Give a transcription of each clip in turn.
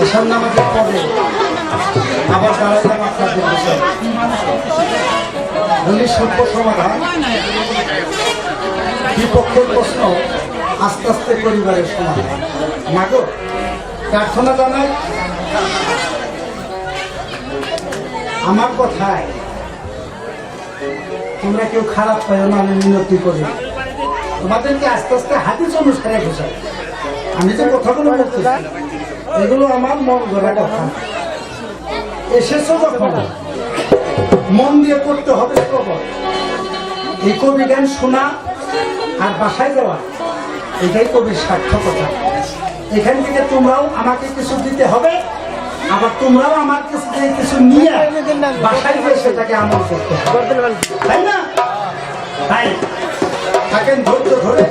এসব নামাজের পরে আবার দাঁড়াইলাম আপনাদের বিষয় সভ্য সমাধান বিপক্ষের প্রশ্ন আস্তে আস্তে পরিবারের সমাধান মাগো প্রার্থনা জানাই আমার কথায় তোমরা কেউ খারাপ পাইও না আমি মিনতি করি তোমাদেরকে আস্তে আস্তে হাদিস অনুসারে বোঝাই আমি যে কথাগুলো বলতেছি এগুলো আমার মন গড়া কথা এসেছো যখন মন দিয়ে করতে হবে শ্রবণ এই কবি গান শোনা আর বাসায় যাওয়া এটাই কবির সার্থকতা এখান থেকে তোমরাও আমাকে কিছু দিতে হবে আবার তোমরাও আমার কিছু নিয়ে বাসায় গিয়ে সেটাকে আমল করতে হবে তাই না তাই থাকেন ধৈর্য ধরে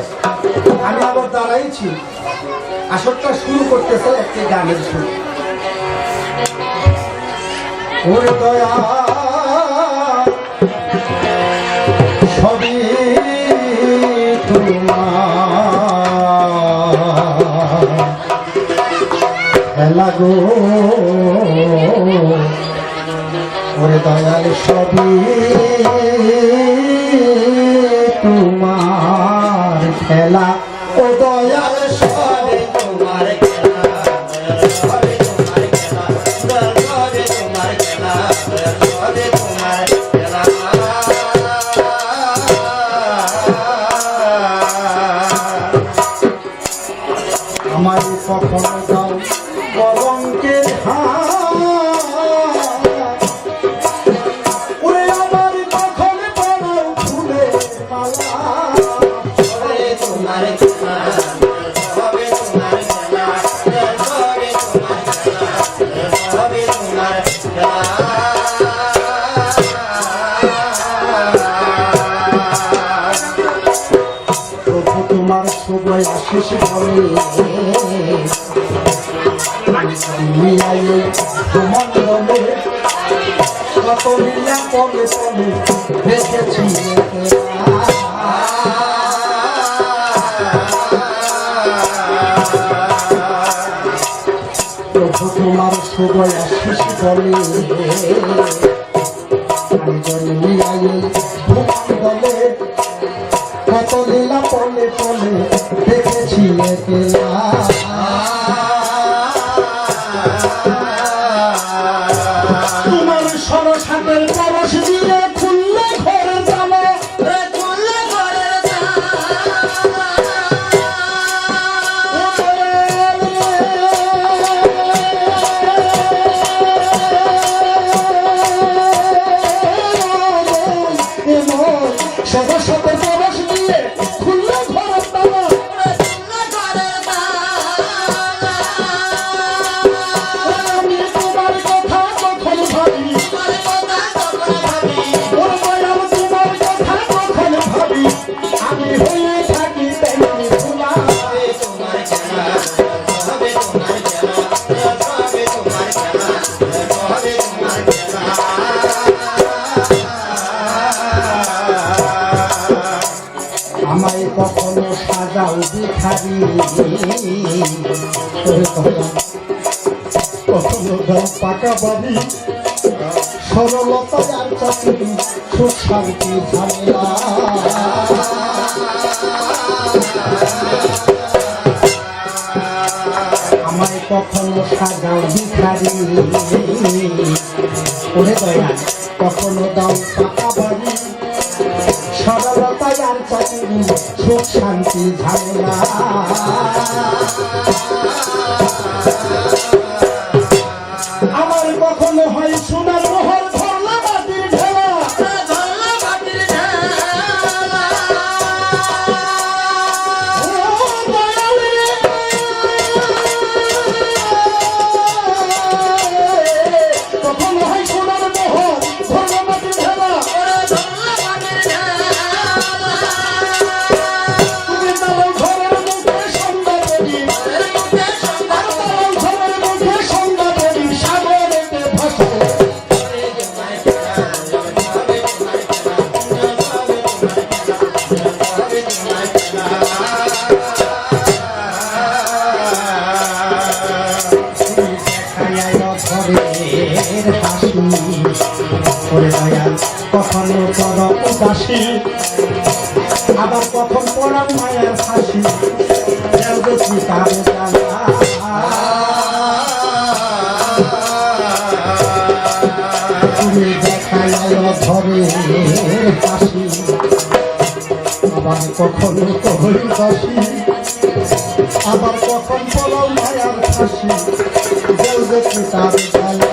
আমি আবার দাঁড়াইছি আসরটা শুরু করতেছে একটি গানের সুর ওরে দয়া সবই তোমার লাগো ওরে দয়াল সবই তোমার খেলা ও দয়াল সবই তোমার খেলা সবই তোমার খেলা সবই তোমার খেলা সবই তোমার খেলা আমার কখনো দাও কলঙ্কের ওরে আমার কখন বড় ফুলের মালা তোমার সবে তোমার খেলা সবে তোমার খেলা সবে তোমার খেলা প্রভু তোমার সবাই আশিস বলে তোমার বলে কত লীলা পলে পলে দেখেছি প্রভু তোমার সবাই আশিস বলে বলে কত লীলা পলে পলে দেখেছি একলা তোমার সরসাতের পরশ দিয়ে খুললে ঘরে জানো খুললে ঘরে সরসাতের পরশ দিয়ে খুললে ঘরে জানো আমায় কখনো সাজাও ভিখারি কখনো দাও পাকা বাড়ি সরলতায় আর চাকরি সুখ শান্তি ঝামেলা আমায় কখনো সাজাও ভিখারি ওরে দয়া কখনো দাও পাকা বাড়ি সরলতায় আর চাকরি সুখ শান্তি ঝামেলা আমার কখনো হয় সোনার মোহর ধরলা মাটির ঢেলা কখনো হয় সোনার মোহর ধরলা মাটির ঢেলা তুমি তার ঘরের মুখে সন্ধ্যা করি হাসি করে দয়াল কখনো পর উদাসী আবার কখন পড়াও মায়ার হাসি তুমি দেখায় ধরে হাসি আবার কখনো কহরি হাসি আবার কখন পড়াও মায়ার হাসি দেখি তার জ্বালা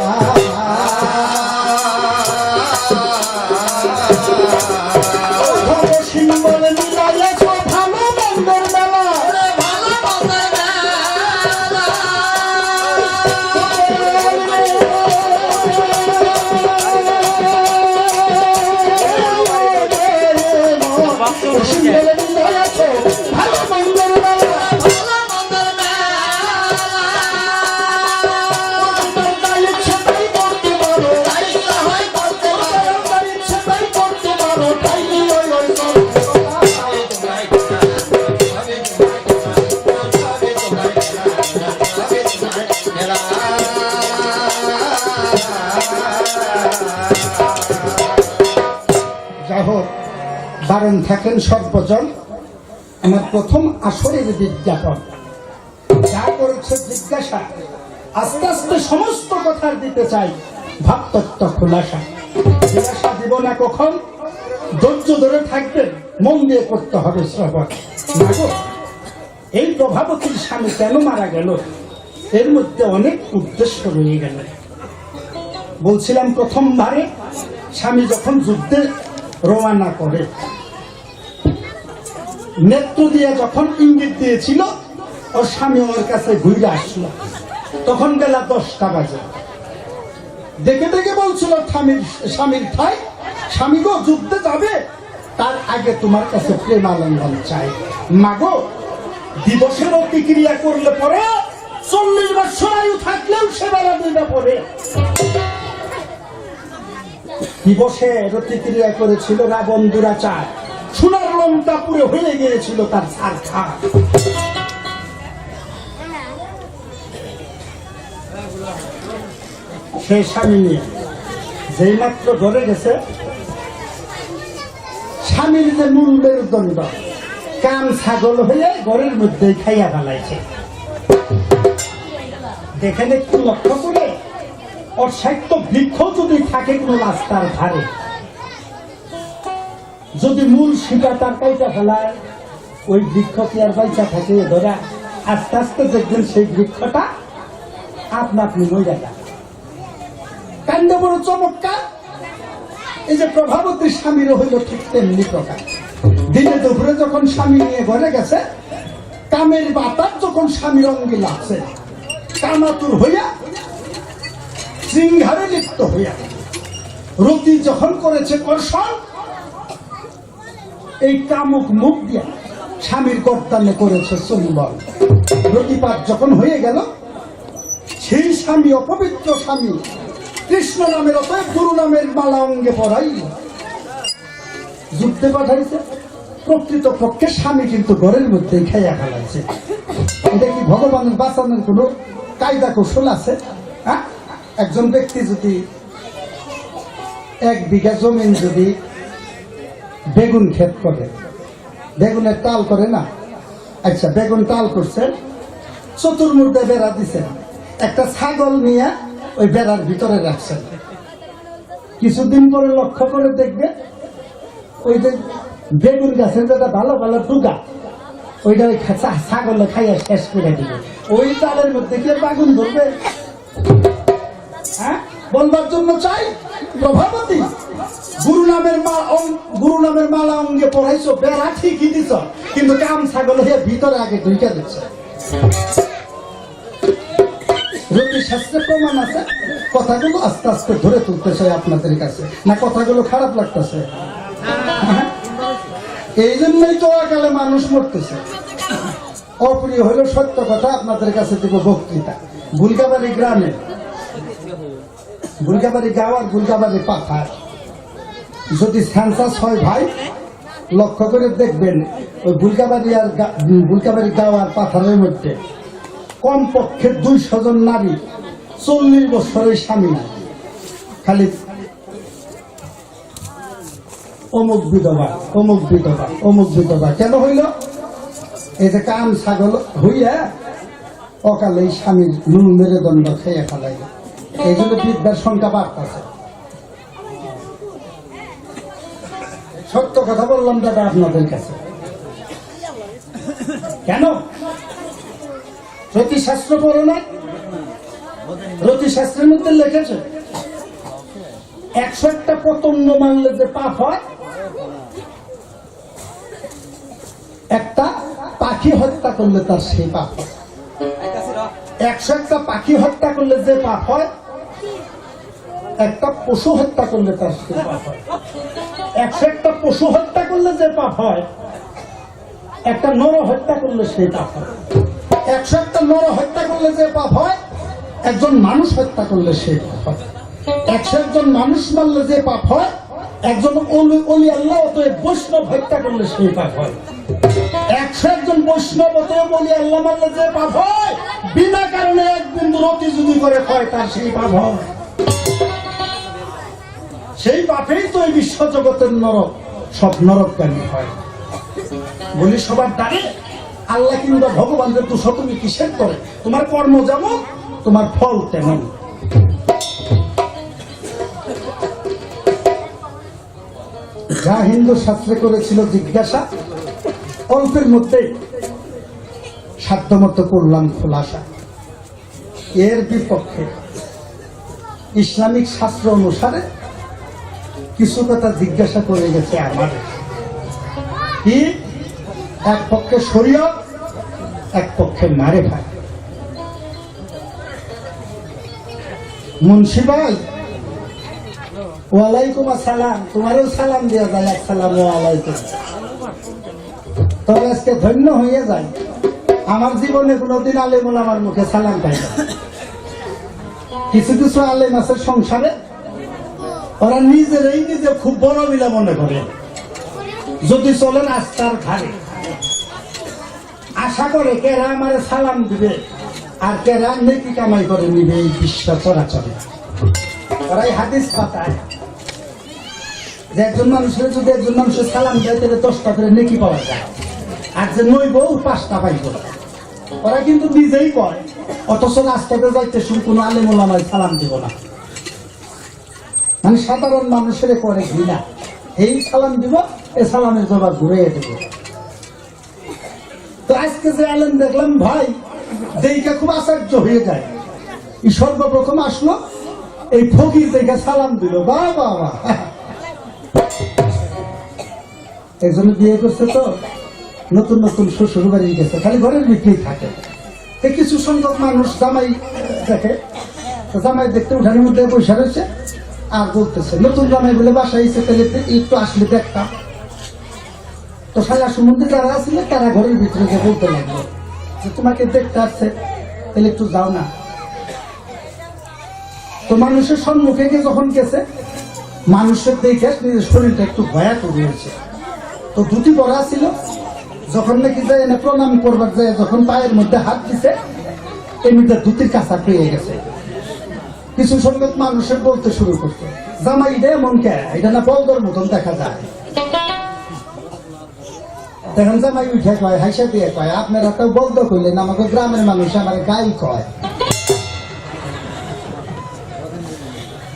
সিম্বলে মিলাইয়াছ ভালো মন্দের মেলা সিম্বলে মিলাইয়াছ ভালো মন্দের মেলা বারণ থাকেন সর্বজন আমার প্রথম আসরের বিজ্ঞাপন যা করেছে জিজ্ঞাসা আস্তে আস্তে সমস্ত কথা দিতে চাই ভাবতত্ত্ব খোলাসা জিজ্ঞাসা দিব না কখন ধৈর্য ধরে থাকবেন মন দিয়ে করতে হবে শ্রবণ এই প্রভাবতীর স্বামী কেন মারা গেল এর মধ্যে অনেক উদ্দেশ্য রয়ে গেল বলছিলাম প্রথমবারে স্বামী যখন যুদ্ধে রওনা করে নেত্র দিয়ে যখন ইঙ্গিত দিয়েছিল ওর স্বামী ওর কাছে ঘুরে আসলো তখন বেলা 10টা বাজে দেখে দেখে বলছিল স্বামীর ঠাই স্বামী গো যুদ্ধে যাবে তার আগে তোমার কাছে প্রেমালঙ্ঘন চাই মাগো দিবসের প্রতিক্রিয়া করলে পরে 40 বছর আয়ু থাকলেও সে বেলা দিবে পরে দিবসে প্রতিক্রিয়া করেছিল রাবণ দুরাচার সোনার লঙ্কা পুরে হয়ে গিয়েছিল তার ছাড়খা সেই স্বামী নিয়ে যেই মাত্র ঘরে গেছে স্বামীর যে মূল মেরুদণ্ড কান ছাগল হয়ে ঘরের মধ্যে খাইয়া ফেলাইছে দেখেন একটু লক্ষ্য করে ওর সাহিত্য বৃক্ষ যদি থাকে কোন রাস্তার ধারে যদি মূল শিকা তার কাইটা ফেলায় ওই বৃক্ষ কি আর বাইচা থাকে ধরা আস্তে আস্তে দেখবেন সেই বৃক্ষটা আপনা আপনি মরে যায় কাণ্ড বড় চমৎকার এই যে প্রভাবতীর স্বামীর হইল ঠিক তেমনি প্রকার দিনে দুপুরে যখন স্বামী নিয়ে ঘরে গেছে কামের বাতাস যখন স্বামীর অঙ্গে লাগছে কামাতুর হইয়া সিংহারে লিপ্ত হইয়া রতি যখন করেছে কর্ষণ এই কামুক মুখ দিয়া স্বামীর গর্দানে করেছে চুম্বন রতিপাত যখন হয়ে গেল সেই স্বামী অপবিত্র স্বামী কৃষ্ণ নামের অতএব গুরু নামের মালা অঙ্গে পড়াই যুদ্ধে পাঠাইছে প্রকৃত পক্ষে স্বামী কিন্তু ঘরের মধ্যে খাইয়া ফেলাইছে এটা কি ভগবানের বাঁচানোর কোন কায়দা কৌশল আছে? হ্যাঁ, একজন ব্যক্তি যদি 1 বিঘা জমিন যদি বেগুন ক্ষেত করে, বেগুনের তাল করে না, আচ্ছা বেগুন তাল করছে, চতুর্মুর্ধে বেড়া দিছে, একটা ছাগল নিয়ে ওই বেড়ার ভিতরে রাখছেন। কিছুদিন পরে লক্ষ্য করে দেখবে ওই যে বেগুন গাছের যেটা ভালো ভালো ডুগা ওইটা ওই ছাগলে খাইয়া শেষ করে দিবে। ওই তালের মধ্যে গিয়ে বাগুন ধরবে। হ্যাঁ, বলবার জন্য চাই প্রভাবতী গুরু নামের মালা অঙ্গে পড়াইছো, বেড়া ঠিকই দিছ, কিন্তু কাম ছাগল হয়ে ভিতরে আগে ঢুকে দিচ্ছে। রতি শাস্ত্রে প্রমাণ আছে। কথাগুলো আস্তে আস্তে ধরে তুলতে চাই আপনাদের কাছে, না কথাগুলো খারাপ লাগতেছে? এই জন্যই তো আকালে মানুষ মরতেছে। অপ্রিয় হইল সত্য কথা আপনাদের কাছে দেব বক্তৃতা। বুলগাবাড়ি গ্রামে, বুলগাবাড়ি গাঁও আর বুলগাবাড়ি পাথার যদি সেন্সাস হয় ভাই, লক্ষ্য করে দেখবেন ওই বুলগাবাড়ি গাঁও আর পাথারের মধ্যে কমপক্ষে 200 জন নারী 40 বছরের স্বামী নাই। খালি অমুক বিধবা অমুক বিধবা অমুক বিধবা কেন হইল? এই যে কান ছাগল হইয়া অকালে স্বামীর নুন মেরে দণ্ড খেয়ে ফেলাইল, এই জন্য বিদ্যার সংখ্যা বাড়তেছে। সত্য কথা বললাম দাদা আপনাদের কাছে। কেন? জ্যোতিষশাস্ত্র পড়ো না? জ্যোতিষশাস্ত্রের মধ্যে লিখেছে 101টা পতঙ্গ মারলে যে পাপ হয়, একটা পাখি হত্যা করলে তার সেই পাপ হয়। 101টা পাখি হত্যা করলে যে পাপ হয়, একটা পশু হত্যা করলে তার সেই পাপ হয়। 101টা পশু হত্যা করলে যে পাপ হয়, একটা নর হত্যা করলে সেই পাপ হয়। 101টা নর হত্যা করলে যে পাপ হয়, একজন মানুষ হত্যা করলে সেই পাপ হয়। 101জন মানুষ মারলে যে পাপ হয়, একজন অলি আল্লাহ অতএব বৈষ্ণব হত্যা করলে সেই পাপ হয়। 101জন বৈষ্ণব অতএব অলি আল্লাহ মারলে যে পাপ হয়, বিনা কারণে এক বিন্দু রতি যদি করে হয় তার সেই পাপ হয়। সেই পাপেই তো এই বিশ্ব জগতের নরক, সব নরকগামী হয়। বলি সবার দ্বারে আল্লাহ কিংবা ভগবানদের দোষ তুমি কিসের করে? তোমার কর্ম যেমন তোমার ফল তেমন। যা হিন্দু শাস্ত্রে করেছিল জিজ্ঞাসা, অল্পের মধ্যে সাধ্যমতো করলাম খোলাসা। এর বিপক্ষে ইসলামিক শাস্ত্র অনুসারে কিছু কথা জিজ্ঞাসা করে গেছে আমাদের। কি? এক পক্ষে শরীয়ত, এক পক্ষে মারে ভাই। মুন্সি ভাই, ওয়ালাইকুম আসসালাম। তোমারও সালাম দেওয়া যায়, আসসালামু আলাইকুম। তবে আজকে ধন্য হয়ে যায়, আমার জীবনে কোনোদিন আলেমুল আমার মুখে সালাম পাই না। কিছু কিছু আলেম আছে সংসারে, ওরা নিজেরাই নিজে খুব বড় মিলা মনে করে। যদি চলেন আস্তার ধারে, আশা করে কেরা আমার সালাম দিবে আর কেরা নেকি কামাই করে নিবে এই বিশ্ব চরাচরে। ওরাই হাদিস পাতায় যে একজন মানুষের যদি একজন মানুষের সালাম দেয় তাহলে 10টা করে নেকি পাওয়া যায়, আর যে নইব 5টা পাইব। ওরা কিন্তু নিজেই কয়, অথচ রাস্তাতে যাইতে শুরু কোনো আলেম ওলামায় সালাম দিব না। মানে সাধারণ মানুষের করে ঘৃণা, এই সালাম দিব, এই সালামের জবাব ঘুরে দেব। তো আজকে যে আলেম দেখলাম ভাই, দেখে খুব আশ্চর্য হয়ে যায়। এই সর্বপ্রথম আসলো এই ফকির দেখে সালাম দিল, বাহ বাহ বাহ। একজনে বিয়ে করছে তো নতুন নতুন শ্বশুর বাড়ি গেছে, খালি ঘরের ভিতরেই থাকে। কিছু সংখ্যক মানুষ জামাই দেখে, জামাই দেখতে উঠানের মধ্যে বসে রয়েছে আর বলতেছে নতুন জামাই বলে বাসায় এসে তাহলে একটু আসলে দেখতাম। তো সারা সম্বন্ধে যারা আসলে তারা ঘরের ভিতরে গিয়ে বলতে লাগলো যে তোমাকে দেখতে আসছে, তাহলে একটু যাও না। তো মানুষের সম্মুখে গিয়ে যখন গেছে, মানুষের দেখে নিজের শরীরটা একটু ভয়া করিয়েছে। তো দুটি পরা ছিল, যখন নাকি যায় এনে প্রণাম করবার যায়, যখন পায়ের মধ্যে হাত দিছে এমনিতে দুটির কাছা পেয়ে গেছে। কিছু সংখ্যক মানুষের বলতে শুরু করছে, জামাই এটা এমন কে, এটা না বলদর মতন দেখা যায়। তখন জামাই উঠে কয়, হাইসা দিয়ে কয়, আপনারা তো বলদ করলেন, আমাকে গ্রামের মানুষ আমার গাই কয়।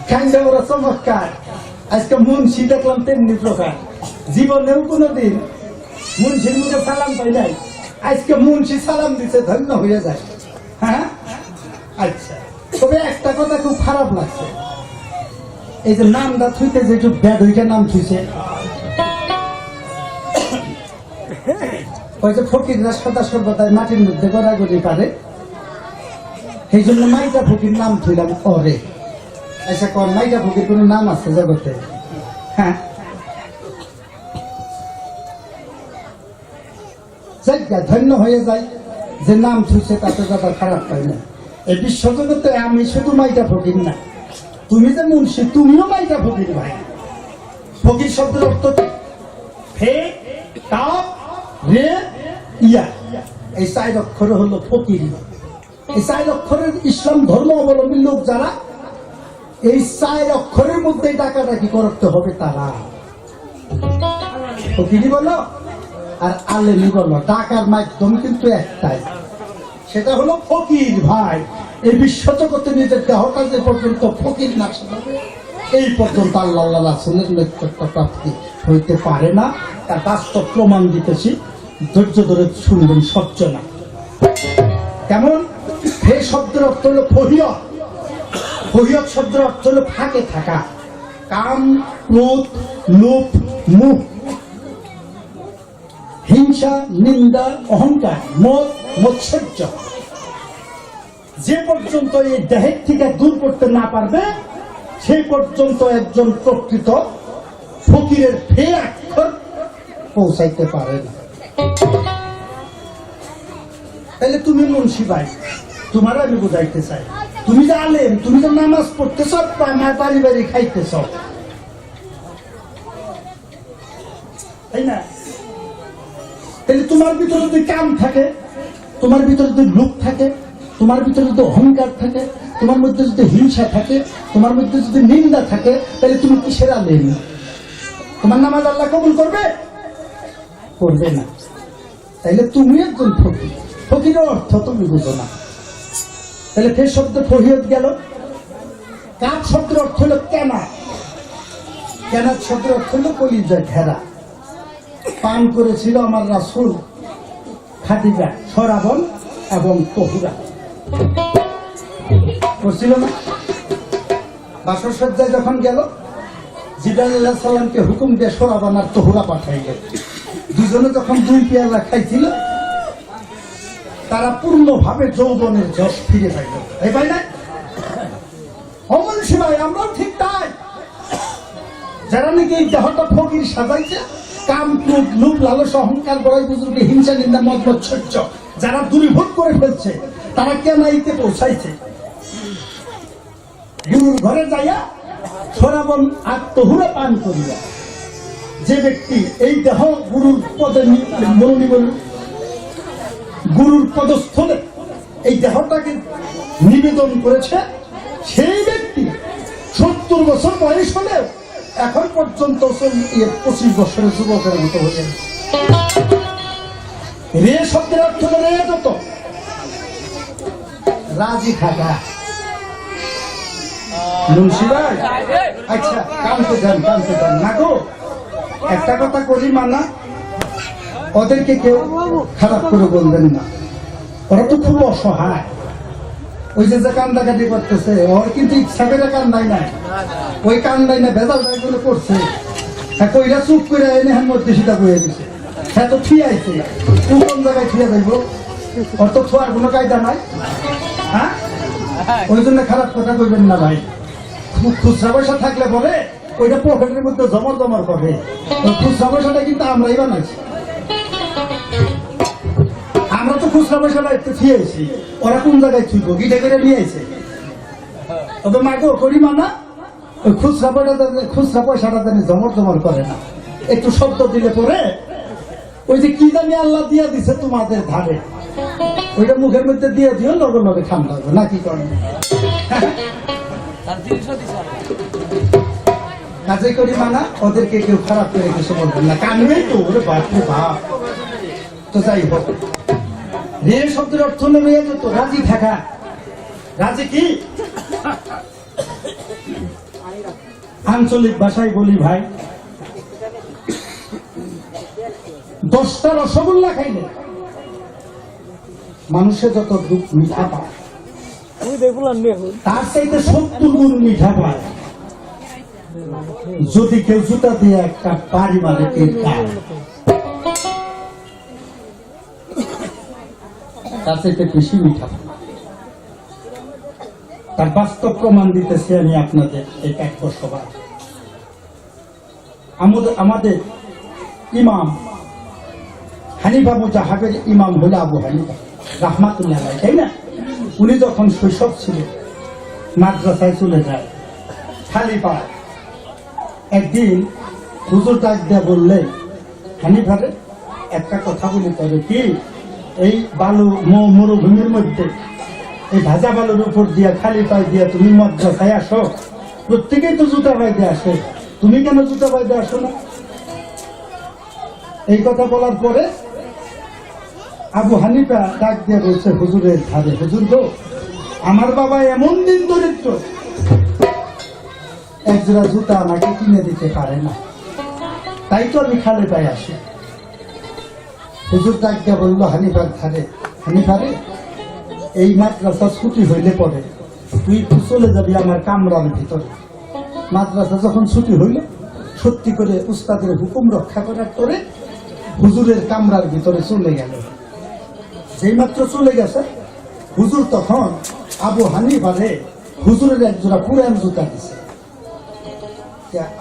খাইলে ওরা চমৎকার। আজকে মুন্সি দেখলাম তেমনি প্রকার, জীবনেও কোনোদিন মুন্সির মুখে সালাম পাই নাই, আজকে মুন্সি সালাম দিচ্ছে, ধন্য হয়ে যায়। হ্যাঁ, আচ্ছা। তবে একটা কথা খুব খারাপ লাগছে, এই যে নামটা থুইতে যে একটু ব্যাড হইকে নাম থুইছে, ওই যে ফকিররা সদা সর্বদাই মাটির মধ্যে গড়াগড়ি পারে, এই জন্য মাইটা ফকির নাম থুইলাম করে। আচ্ছা কর, মাইটা ফকির কোন নাম আছে জগতে? হ্যাঁ, ধন্য হয়ে যায় যে নাম থুইছে, তাতে যাতে খারাপ পাই না। এই বিশ্বজগতে আমি শুধু মাইটা ফকির না, তুমি যে মুন্সি তুমিও মাইটা ফকির ভাই। ফকির শব্দের অর্থ ফে কাপ রে ইয়া, এই 4 অক্ষর হলো ফকির। এই 4 অক্ষরের ইসলাম ধর্ম অবলম্বী লোক যারা, এই 4 অক্ষরের মধ্যে ডাকাডাকি করতে হবে তারা। ফকিরি বলো আর আলেমি বলো, ডাকার মাধ্যম কিন্তু একটাই, সেটা হলো ফকির। ভাই, এই বিশ্বজগতে নিজের দেহটা যে পর্যন্ত ফকির না সাজাবে, এই পর্যন্ত আল্লাহ রাসূলের নেতৃত্ব প্রাপ্তি হইতে পারে না। তার বাস্তব প্রমাণ দিতেছি, ধৈর্য ধরে শুনবেন। সহ্য না কেমন? হে শব্দের অর্থ হলো ফহিয়ত। ফহিয়ত শব্দের অর্থ হলো ফাঁকে থাকা। কাম, ক্রোধ, লোভ, মুহ, হিংসা, নিন্দা, অহংকার, মদ, মৎসর্য যে পর্যন্ত এই দেহের থেকে দূর করতে না পারবে, সেই পর্যন্ত একজন প্রকৃত ফকিরের ফে অক্ষর পৌঁছাইতে পারে না। তাহলে তুমি মুন্সি ভাই, তোমার আমি বুঝাইতে চাই, তুমি যে আলেম, তুমি যে নামাজ পড়তেছ, আমার বাড়ি বাড়ি খাইতেছ, তাই না? তাহলে তোমার ভিতরে যদি কাম থাকে, তোমার ভিতরে যদি লোভ থাকে, তোমার ভিতরে যদি অহংকার থাকে, তোমার মধ্যে যদি হিংসা থাকে, তোমার মধ্যে যদি নিন্দা থাকে, তাহলে তুমি কিসের আলেম? তোমার নামাজ আল্লাহ কবুল করবে? করবে না। তাইলে তুমি একজন ফকির। ফকিরের অর্থ তুমি বুঝো না। তাহলে ফের শব্দ ফহিয়ত গেল। কাপ শব্দের অর্থ হলো কেনা। কেনার শব্দের অর্থ হলো কলিজা ঘেরা। পান করেছিল আমার রাসূল খাদিজা সরাবন এবং তহুরা, করছিল না? বাসর সজ্জায় যখন গেল, জিবরাইল আলাইহিস সালামকে হুকুম দিয়ে সরাবন আর তহুরা পাঠাইল। দুজনে যখন 2 পেয়ালা খাইছিল, তারা পূর্ণভাবে যৌবনের যশ ফিরে পাইল। এই পাই না? অমন সময় আমরাও ঠিক তাই। যারা নাকি এই দেহটা ফকির সাজাইছে, কাম, ক্রোধ, লোভ, লালসা, অহংকার, বড়াই বুজুর্গের হিংসা, নিন্দা, মদ, মৎসর্য যারা দূরীভূত করে ফেলছে, তারা কেনাইতে পৌঁছাইছে। গুরুর ঘরে যাইয়া সরাবন আর তহুরা পান করিয়া যে ব্যক্তি এই দেহ গুরুর পদে গুরুর পদস্থলে এই দেহটাকে নিবেদন করেছে, সেই ব্যক্তি 70 বছর বয়স হলেও এখন পর্যন্ত 25 বছরের যুবকের মতো হয়ে গেছে। রে শব্দের অর্থ হলো রেয়াজত, রাজি থাকা। মুন্সি ভাই, আচ্ছা কানতে যান না গো, একটা কথা করি মানা, ওদেরকে কেউ খারাপ করে বলবেন না, ওরা তো খুব অসহায়। ওই যে কান্দাকাটি করতেছে, ওর কিন্তু ইচ্ছা করে কান্দাই নাই, ওই কান্দাই না ভেজাল গুলো করছে। হ্যাঁ, কইরা চুপ করে এনে হ্যাঁ মধ্যে সেটা বয়ে দিছে। হ্যাঁ, তো ঠিয়াইছে, কোন জায়গায় ঠিয়া যাইব? ওর তো ছোয়ার কোনো কায়দা নাই। হ্যাঁ, ওই জন্য খারাপ কথা কইবেন না ভাই। খুচরা পয়সা থাকলে বলে ওইটা পকেটের মধ্যে জমর করে। খুচরা পয়সাটা কিন্তু আমরাই বানাইছি। আমরা তো খুচরা পয়সাটা একটু থিয়েছি, ওরা কোন জায়গায় থুইব? গিটে করে নিয়ে আইছে। তবে মাগো করি মানা, ওই খুচরা পয়সাটা জানি জমর করে না, একটু শব্দ দিলে পরে ওই যে কি জানি আল্লাহ দিয়া দিছে তোমাদের ধারে, ওইটা মুখের মধ্যে দিয়ে দিও, লগে লগে ঠান্ডা হবে না। কি করেন? কাজে করি মানা, ওদেরকে কেউ খারাপ করে কিছু বলবেন না, কানবেই তো। ওরে বাপরে বাপ। তো যাই হোক, রে শব্দের অর্থ হলো রেয়াজত, রাজি থাকা। রাজি কি? আঞ্চলিক ভাষায় বলি ভাই, 10টা রসগোল্লা খাইলে মানুষের যত দুঃখ মিঠা পায়, তার চাইতে 70 গুণ মিঠা পায় যদি কেউ জুতা দিয়ে একটা বাড়ি মারে। তার চাইতে বেশি মিঠা পায়। তার বাস্তব প্রমাণ দিতেছি আমি আপনাদের এই কাব্য সভা। আমাদের ইমাম হানিফা মুজাহাবের ইমাম হলো আবু হানিফা রাহমাতুল্লাহ আলাইহি, তাই না? উনি যখন শৈশব ছিলেন, মাদ্রাসায় চলে যায় খালি পায়। একদিন হুজুর ডাক দিয়া বললেন, হানিফারে একটা কথা বলি, তবে কি এই বালু মরুভূমির মধ্যে এই ভাজা বালুর উপর দিয়া খালি পায়ে দিয়া তুমি মাদ্রাসায় আসো, প্রত্যেকেই তো জুতা বাইতে আসে, তুমি কেন জুতা বাইতে আসো না? এই কথা বলার পরে আবু হানিফা ডাক দিয়ে বলছে হুজুরের ধারে, হুজুর গো, আমার বাবা এমন দিন দরিদ্র, একজোড়া জুতা আমাকে কিনে দিতে পারে না, তাই তো আমি খালে পায়ে আসি। হুজুর ডাক দিয়ে বললো হানিফার ধারে, হানিফারে, এই মাদ্রাসা ছুটি হইলে পরে তুই একটু চলে যাবি আমার কামরার ভিতরে। মাদ্রাসা যখন ছুটি হইল, সত্যি করে উস্তাদের হুকুম রক্ষা করার পরে হুজুরের কামরার ভিতরে চলে গেল। যেই মাত্র চলে গেছে, হুজুর তখন আবু হানিফারে হুজুরের একজোড়া পুরান জুতা দিছে।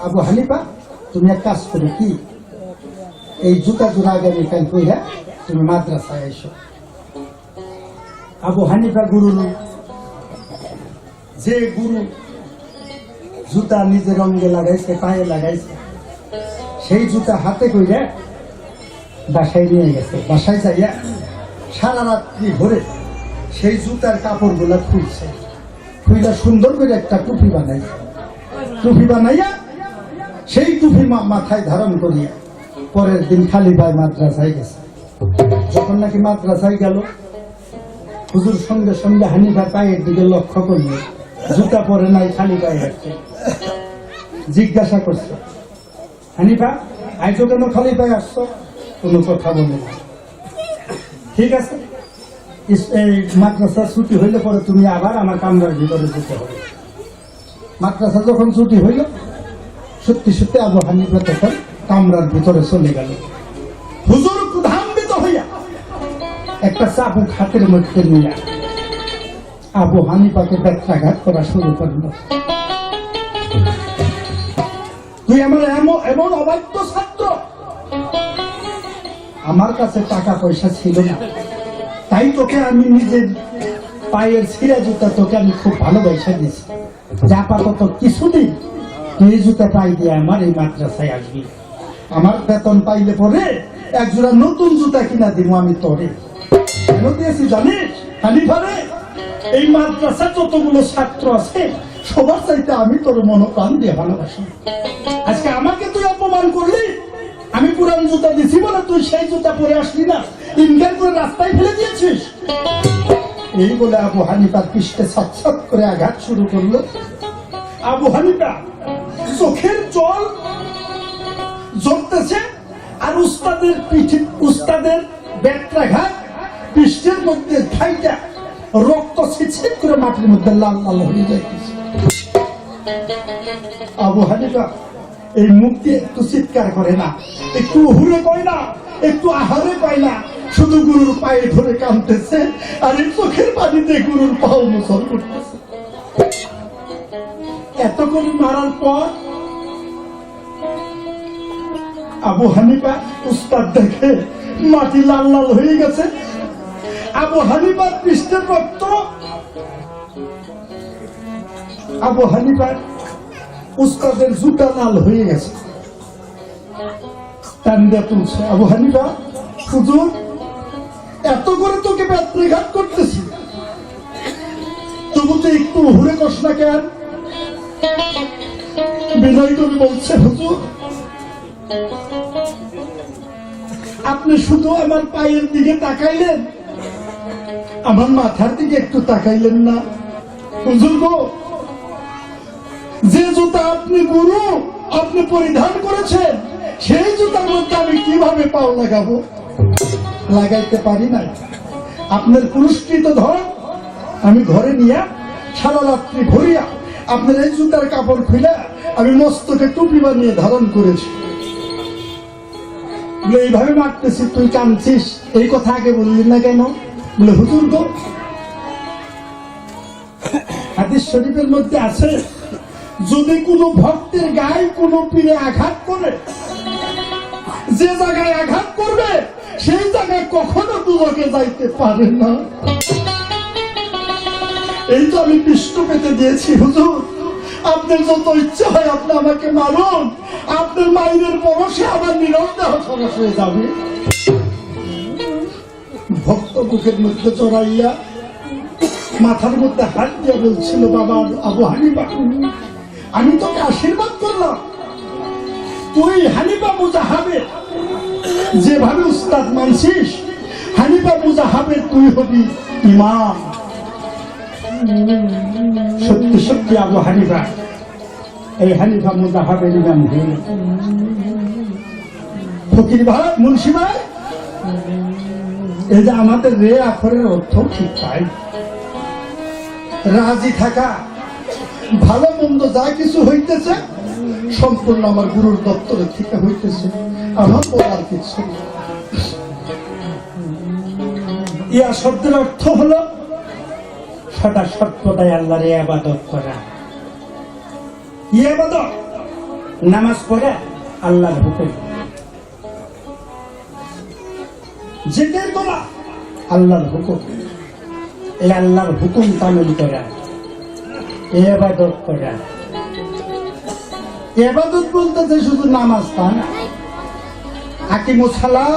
আবু হানিফা, তুমি এক কাজ করো, কি এই জুতা জোড়া আগামীকাল কইরা তুমি মাদ্রাসায় এসো। আবু হানিফা গুরু, যে গুরু জুতা নিজের অঙ্গে লাগাইছে, পায়ে লাগাইছে, সেই জুতা হাতে কইরা বাসায় নিয়ে গেছে। বাসায় যাইয়া সারা রাত্রি ভরে সেই জুতার কাপড় গুলা খুলছে, খুইলা সুন্দর করে একটা টুপি বানাইছে। টুপি বানাইয়া সেই টুপি মাথায় ধারণ করিয়া পরের দিন খালি পায়ে মাদ্রাসায় গেছে। যখন নাকি মাদ্রাসায় গেল, হুজুর সঙ্গে সঙ্গে হানিফার পায়ের দিকে লক্ষ্য করল, জুতা পরে নাই, খালি পায়ে হাঁটছে। জিজ্ঞাসা করছে, হানিফা আইজো কেন খালি পায়ে আসছো? কোনো কথা বলে না। ঠিক আছে, এই মাদ্রাসা ছুটি হইলে পরে তুমি আবার আমার কামরার ভিতরে যেতে হবে। মাদ্রাসা যখন ছুটি হইল, সত্যি সত্যি আবু হানিফা তখন কামরার ভিতরে চলে গেল। হুজুর ক্রোধান্বিত হইয়া একটা চাবুক হাতের মধ্যে নিয়ে আবু হানিফাকে ব্যত্রাঘাত করা শুরু করল। তুই আমার এমন অবাধ্য ছাত্র, আমার কাছে টাকা পয়সা ছিল না, তাই তোকে আমি নিজের পায়ের ছিঁড়া জুতা তোকে আমি খুব ভালোবাসা দিয়েছি। যা আপাতত কিছুদিন তুই জুতা পাই দিয়ে আমার এই মাদ্রাসায় আসবি, আমার বেতন পাইলে পরে একজোড়া নতুন জুতা কিনা দিব আমি তোরে। কেন দিয়েছি জানিস হানিফারে? এই মাদ্রাসার যতগুলো ছাত্র আছে সবার চাইতে আমি তোর মনোপ্রাণ দিয়ে ভালোবাসি। আজকে আমাকে তুই অপমান করলি, আমি পুরান জুতা দিছি বলে তুই সেই জুতা পরে আসলি না, ইনকার করে রাস্তায় ফেলে দিয়েছিস। এই বলে আবু হানিফার পৃষ্ঠে ছটছট করে আঘাত শুরু করলো। আবু হানিফা চোখের জল ঝরতেছে, আর উস্তাদের ব্যত্রাঘাত পৃষ্ঠের মধ্যে ঠাইটা রক্ত ছিটছিট করে মাটির মধ্যে লাল লাল হয়ে যাইতেছে। আবু হানিফা এই মুখ দিয়ে একটু চিৎকার করে না, একটু হুরে কয় না, একটু আহারে কয় না, শুধু গুরুর পায়ে ধরে কাঁদতেছে, আর এই চোখের পানিতে গুরুর পাও মোচন করতেছে। এত করে মারার পর আবু হানিফা উস্তাদ দেখে মাটি লাল লাল হয়ে গেছে। আবু হানিফার পৃষ্ঠের রক্ত আবু হানিফার উস্তাদের জুতা লাল হয়ে গেছে। টান্ডা তুলছে, আবু হানিফা হুজুর এত করে তোকে ব্যত্রাঘাত করতেছি, তবু তো একটু হুড়ে কস না কেন? বিনয় করে বলছে, হুজুর আপনি শুধু আমার পায়ের দিকে তাকাইলেন, আমার মাথার দিকে একটু তাকাইলেন না। হুজুর গো, যে জুতা আপনি গুরু আপনি পরিধান করেছেন, সেই জুতার মধ্যে আমি কিভাবে পাও লাগাবো? লাগাইতে পারি না। আপনার পুরস্কৃত ধন আমি ঘরে নিয়ে সারা রাত্রি ভরিয়া আপনার এই জুতার কাপড় খুলে আমি মস্তকে টুপি বানিয়ে ধারণ করেছি। এইভাবে মারতেছি, তুই কাঁদছিস, এই কথা আগে বললি না কেন? বলে হুজুর গো, হাদিস শরীফের মধ্যে আছে, যদি কোনো ভক্তের গায়ে কোনো পীরে আঘাত করে, যে জায়গায় আঘাত করবে সেই জায়গায় কখনো দুজকে যাইতে পারে না। এই তো আমি পৃষ্ঠ পেতে দিয়েছি হুজুর, আপনার যত ইচ্ছা হয় আপনি আমাকে মারুন, আপনার মায়ের পরশে আমার নীরব দেহ সরস হয়ে যাবে। ভক্ত বুকের মধ্যে চড়াইয়া মাথার মধ্যে হাত দিয়ে বলছিল, বাবা আবু হানিফা আমি তোকে আশীর্বাদ করলাম, তুই হানিফা মুজাহাবের যেভাবে উস্তাদ মানছিস, হানিফা মুজাহাবের তুই হবি ইমাম। সত্যি সত্যি আবু হানিফা এই হানিফা মুজাহাবের ইমাম হয়ে ফকির ভাই, মুন্সি ভাই, এই যে আমাদের রে আখরের অর্থ ঠিক তাই। রাজি থাকা, ভালো মন্দ যা কিছু হইতেছে সম্পূর্ণ আমার গুরুর দপ্তরে থেকে হইতেছে, আমার বলার কিছু। ইয়া শব্দের অর্থ হলো সদা সর্বদাই আল্লাহর ইবাদত করা। ইবাদত নামাজ পড়া, আল্লাহর হুকুম, জিকির করা, আল্লাহর হুকুম, এই আল্লাহর হুকুম পালন করা, ইবাদত করা। ইবাদত বলতে যে শুধু নামাজ তা না, আকিমুস সালাহ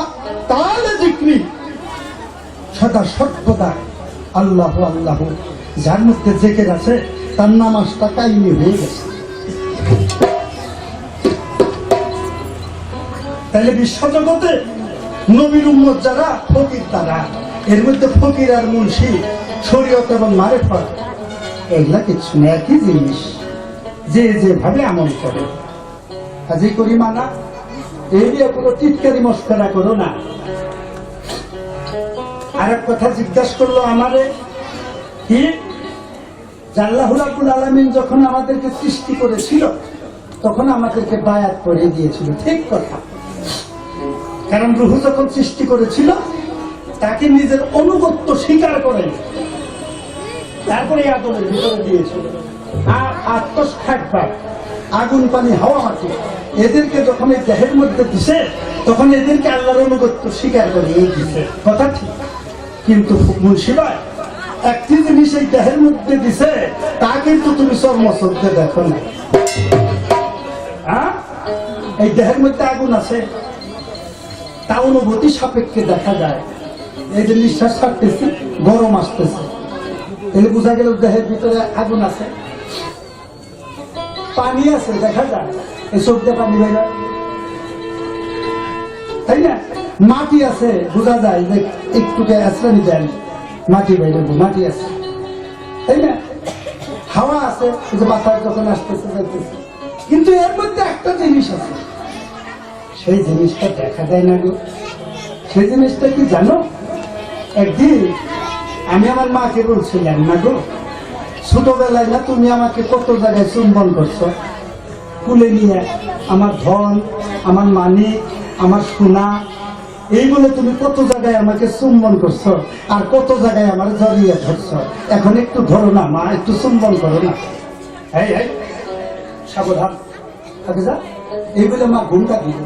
তাআলা যিকরি, সদা সর্বদা আল্লাহু আল্লাহু, যার মধ্যে জিকির আছে তার নামাজটা কায়েমি হয়ে গেছে। তাহলে বিশ্বজগতে নবীর উম্মত যারা, ফকির তারা, এর মধ্যে ফকির আর মুন্সি, শরীয়ত এবং মারেফত এগুলা কিছু না, একই জিনিস, যে যেভাবে আমল করে কাজে করি মানা। এই নিয়ে কোনো টিটকারি মস্করা করো না। আর এক কথা জিজ্ঞাসা করলো আমারে, কি আল্লাহু রাব্বুল আলামিন যখন আমাদেরকে সৃষ্টি করেছিল তখন আমাদেরকে বায়াত করে দিয়েছিল, ঠিক কথা। কারণ রূহ যখন সৃষ্টি করেছিল তাকে নিজের অনুগত্য স্বীকার করে তারপরে আদমের ভিতরে দিয়েছিল। আর আত্মস থাকবা, আগুন পানি হাওয়া মাটি, এদেরকে যখন এই দেহের মধ্যে দিছে তখন এদেরকে আল্লাহর অনুগত্য স্বীকার করে দিছে, কথা ঠিক। কিন্তু মুন্সি ভাই, একটি জিনিস এই দেহের মধ্যে দিছে তা কিন্তু তুমি চর্মচক্ষে দেখো না। এই দেহের মধ্যে আগুন আছে, তা অনুভূতি সাপেক্ষে দেখা যায়। এই যে নিঃশ্বাস ছাড়তেছি, গরম আসতেছে, তাহলে বোঝা গেল দেহের ভিতরে আগুন আছে। পানি আছে, দেখা যায়, এই চোখ দিয়ে পানি বের হয়, তাই না? মাটি আছে, বোঝা যায় যে একটুকে আশ্রয় যায়, মাটি বাইরে মাটি আছে, তাই না? হাওয়া আছে, যে বাতাস যখন আসতেছে যাইতেছে। কিন্তু এর মধ্যে একটা জিনিস আছে, সেই জিনিসটা দেখা যায় না গো। সেই জিনিসটা কি জানো? একদিন আমি আমার মাকে বলছিলাম, না গো, ছোটবেলায় না তুমি আমাকে কত জায়গায় চুম্বন করছো, কুলে নিয়ে আমার ধন, আমার মানিক, আমার সোনা, এইগুলো তুমি কত জায়গায় আমাকে চুম্বন করছো, আর কত জায়গায় আমার জড়িয়ে ধরছো। এখন একটু ধরো না মা, একটু চুম্বন করো না। এই সাবধান, এইগুলো মা ঘুমটা দিল।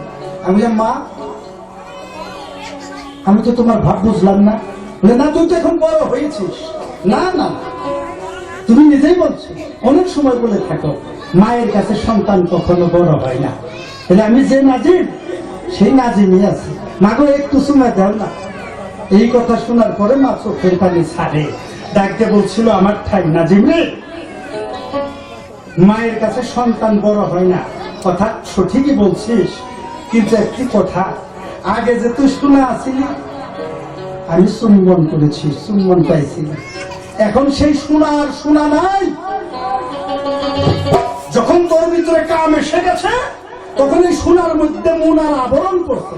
আমি মা, আমি তো তোমার ভাব বুঝলাম না। না, তুই তো এখন বড় হয়েছিস। না না, তুমি নিজেই বলছো, অনেক সময় বলে থাকো মায়ের কাছে সন্তান কখনো বড় হয় না। তাহলে আমি যে নাজিম, সেই নাজিমই আছে। মাগো একটু সময় দাও না। এই কথা শোনার পরে মা চোখের পানি ছাড়ে, ডাকতে বলছিল, আমার ঠাই নাজিম রে, মায়ের কাছে সন্তান বড় হয় না, কথা সঠিকই বলছিস, কিন্তু একটি কথা, আগে যে তুই শোনা আসিলি, আমি চুম্বন করেছি, চুম্বন পাইছি, এখন সেই শোনা আর শোনা নাই। যখন তোর ভিতরে কাম এসে গেছে তখন এই শোনার মধ্যে মুনার আবরণ করছে।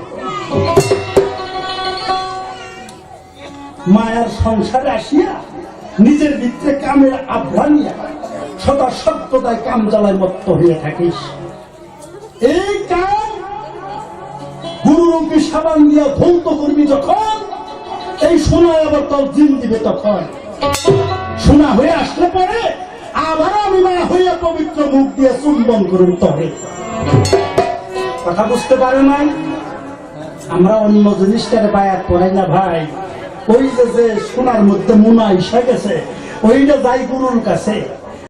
মায়ার সংসারে আসিয়া নিজের ভিতরে কামের আভ্রা নিয়া সদা সর্বদাই কাম জ্বালায় মত্ত হয়ে থাকিস। এই কাম গুরুরূপী সাবান দিয়া ধৌত করবি যখন, এই সোনায় আবার তোর দিন দিবে, তখন সোনা হয়ে আসলে পরে আবার আমি মা হইয়া পবিত্র মুখ দিয়ে চুম্বন করুন তবে। কথা বুঝতে পারে নাই? আমরা অন্য জিনিসটারে বায়াত করাই না ভাই। ওই যে সোনার মধ্যে মুনা এসে গেছে, ওইটা যাই গুরুর কাছে,